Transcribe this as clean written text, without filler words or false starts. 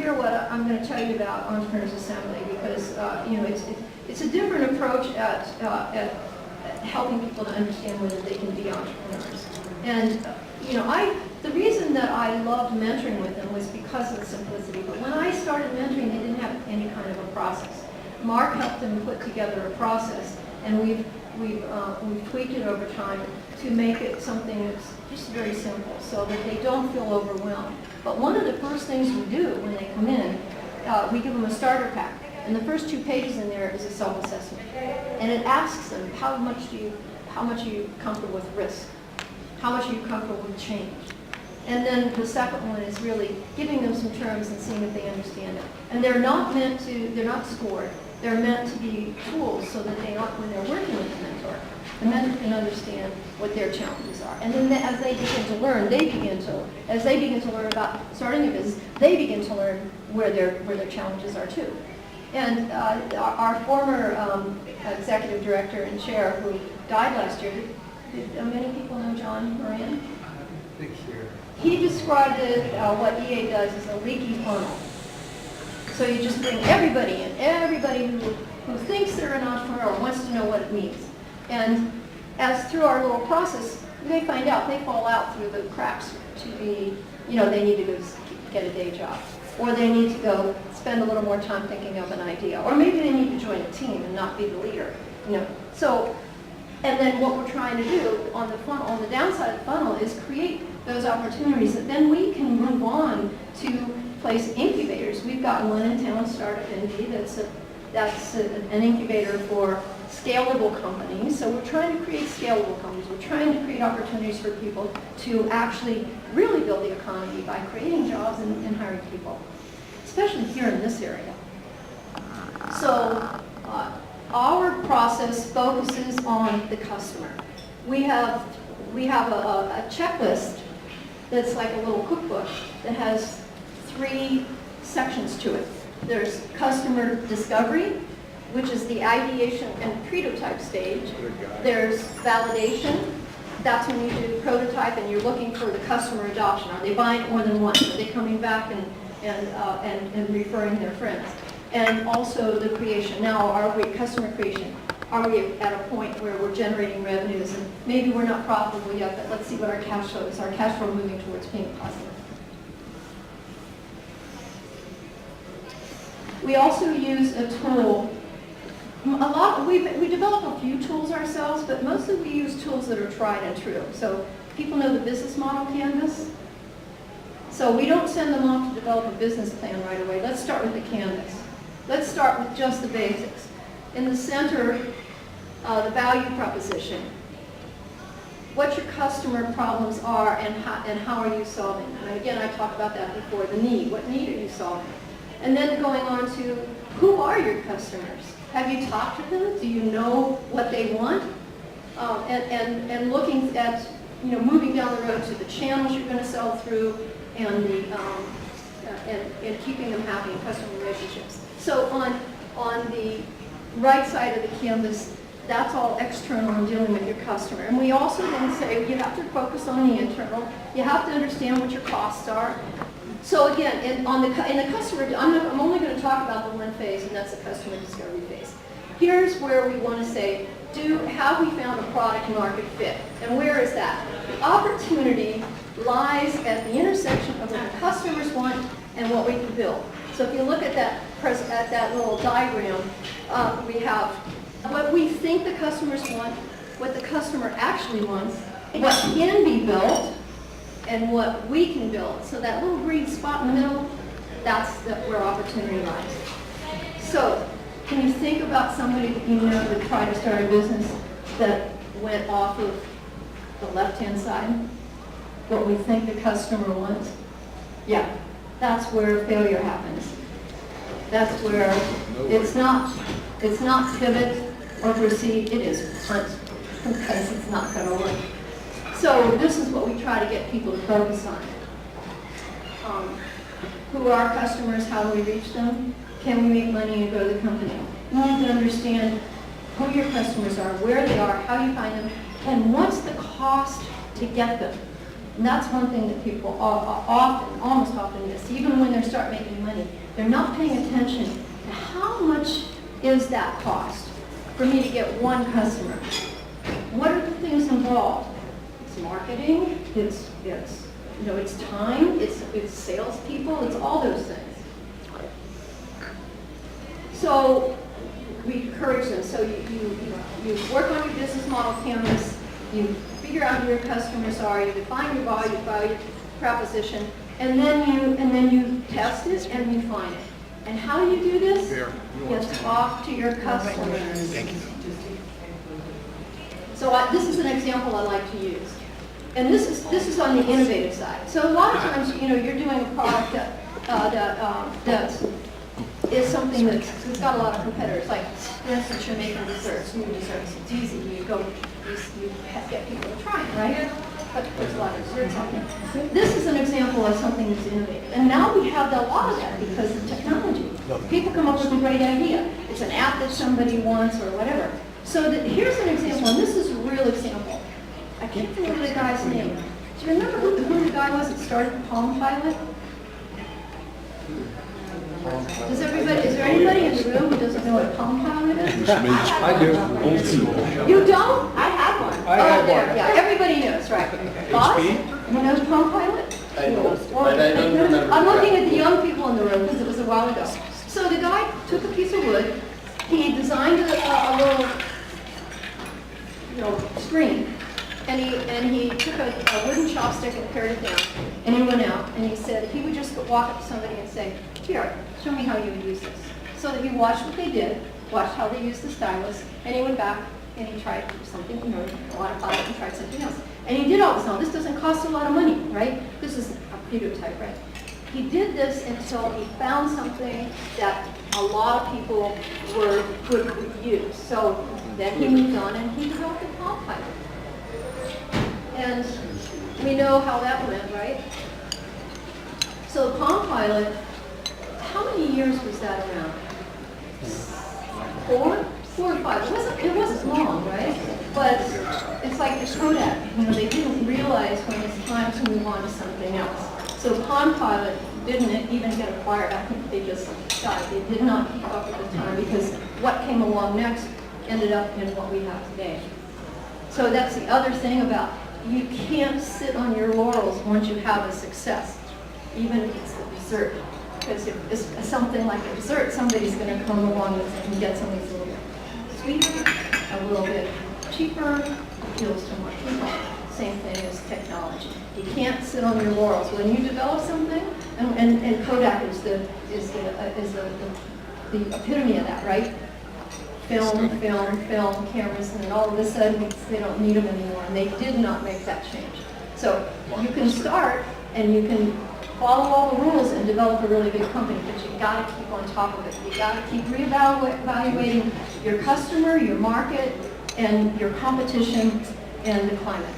hear what I'm going to tell you about Entrepreneurs Assembly because you know it's a different approach at helping people to understand whether they can be entrepreneurs. And you know, the reason that I loved mentoring with them was because of the simplicity. But when I started mentoring, they didn't have any kind of a process. Mark helped them put together a process, and we've tweaked it over time to make it something that's just very simple, so that they don't feel overwhelmed. But one of the first things we do when they come in, we give them a starter pack, and the first 2 pages in there is a self-assessment, and it asks them how much are you comfortable with risk, how much are you comfortable with change, and then the second one is really giving them some terms and seeing if they understand it. And they're not scored. They're meant to be tools so that when they're working with a mentor, the mentor can understand what their challenges are. And then as they begin to learn, as they begin to learn about starting a business, they begin to learn where their challenges are too. And our former executive director and chair, who died last year, did many people know John Moran? Big here. He described it, what EA does is a leaky funnel. So you just bring everybody in, everybody who thinks they're an entrepreneur or wants to know what it means. And as through our little process, they find out, they fall out through the cracks to be, you know, they need to go get a day job. Or they need to go spend a little more time thinking of an idea. Or maybe they need to join a team and not be the leader, you know. So, and then what we're trying to do on the funnel, on the downside of the funnel, is create those opportunities that then we can move on to place incubators. We've got one in town, Startup Envy, that's an incubator for scalable companies. So we're trying to create scalable companies. We're trying to create opportunities for people to actually really build the economy by creating jobs and hiring people, especially here in this area. So our process focuses on the customer. We have a checklist that's like a little cookbook that has 3 sections to it. There's customer discovery, which is the ideation and prototype stage. There's validation. That's when you do prototype and you're looking for the customer adoption. Are they buying it more than once? Are they coming back and referring their friends? And also the creation. Now, are we customer creation? Are we at a point where we're generating revenues and maybe we're not profitable yet, but let's see what our cash flow is. Our cash flow moving towards being positive. We also use a tool. We develop a few tools ourselves, but mostly we use tools that are tried and true. So people know the business model canvas. So we don't send them off to develop a business plan right away. Let's start with the canvas. Let's start with just the basics. In the center, the value proposition. What your customer problems are and how are you solving them. And again, I talked about that before, the need. What need are you solving? And then going on to, who are your customers? Have you talked to them? Do you know what they want? And looking at, you know, moving down the road to the channels you're going to sell through and keeping them happy in customer relationships. So on the right side of the canvas, that's all external and dealing with your customer. And we also then say you have to focus on the internal. You have to understand what your costs are. So again, in the customer, I'm only going to talk about the one phase, and that's the customer discovery phase. Here's where we want to say, have we found a product market fit? And where is that? The opportunity lies at the intersection of what the customers want and what we can build. So if you look at that little diagram, we have what we think the customers want, what the customer actually wants, what can be built, and what we can build. So that little green spot in the middle, that's where opportunity lies. So can you think about somebody that you know that tried to start a business that went off of the left-hand side? What we think the customer wants? Yeah, that's where failure happens. That's where it's not pivot or proceed, it is punt, because it's not going to work. So this is what we try to get people to focus on. Who are our customers? How do we reach them? Can we make money and grow the company? You need to understand who your customers are, where they are, how you find them, and what's the cost to get them. And that's one thing that people almost often miss. Even when they're starting start making money. They're not paying attention to how much is that cost for me to get one customer. What are the things involved? It's marketing, it's time, it's salespeople, it's all those things. So we encourage them. So you work on your business model canvas, you figure out who your customers are, you define your value proposition, and then you test it and refine it. And how do you do this? You talk to your customers. Thank you. So this is an example I like to use. And this is on the innovative side. So a lot of times, you're doing a product that is something that's got a lot of competitors. Like, for instance, you're making desserts, new desserts. It's easy. You get people to try it, right? But there's a lot of desserts out there. This is an example of something that's innovative. And now we have a lot of that because of technology. People come up with a great idea. It's an app that somebody wants or whatever. So here's an example, and this is a real example. I can't remember the guy's name. Do you remember who the guy was that started the Palm Pilot? Is there anybody in the room who doesn't know what a Palm Pilot is? I do. Old school. You don't? I had one. I had there, one. yeah, everybody knows, right? Boss? You know the Palm Pilot? I know, Well, but I don't remember. I'm looking at the young people in the room because it was a while ago. So the guy took a piece of wood, he designed a little screen, and he took a wooden chopstick and pared it down, and he went out, and he said he would just walk up to somebody and say, "Here, show me how you would use this." So that he watched what they did, watched how they used the stylus, and he went back and he tried something, modified it and tried something else. And he did all this. Now, this doesn't cost a lot of money, right? This is a prototype, right? He did this until he found something that a lot of people would use. So then he moved on and he developed a Palm Pilot. And we know how that went, right? So the Palm Pilot, how many years was that around? 4 or 5. It wasn't long, right? But it's like the Kodak. They didn't realize when it's time to move on to something else. So Palm Pilot didn't even get acquired. I think they just died. They did not keep up at the time because what came along next ended up in what we have today. So that's the other thing about you can't sit on your laurels once you have a success, even if it's a dessert. Because if it's something like a dessert, somebody's going to come along and get something that's a little bit sweeter, a little bit cheaper, appeals to more people. Same thing as technology. You can't sit on your laurels. When you develop something, and Kodak is the epitome of that, right? Film, cameras, and then all of a sudden they don't need them anymore, and they did not make that change. So you can start and you can follow all the rules and develop a really big company, but you got to keep on top of it. You got to keep reevaluating your customer, your market, and your competition, and the climate.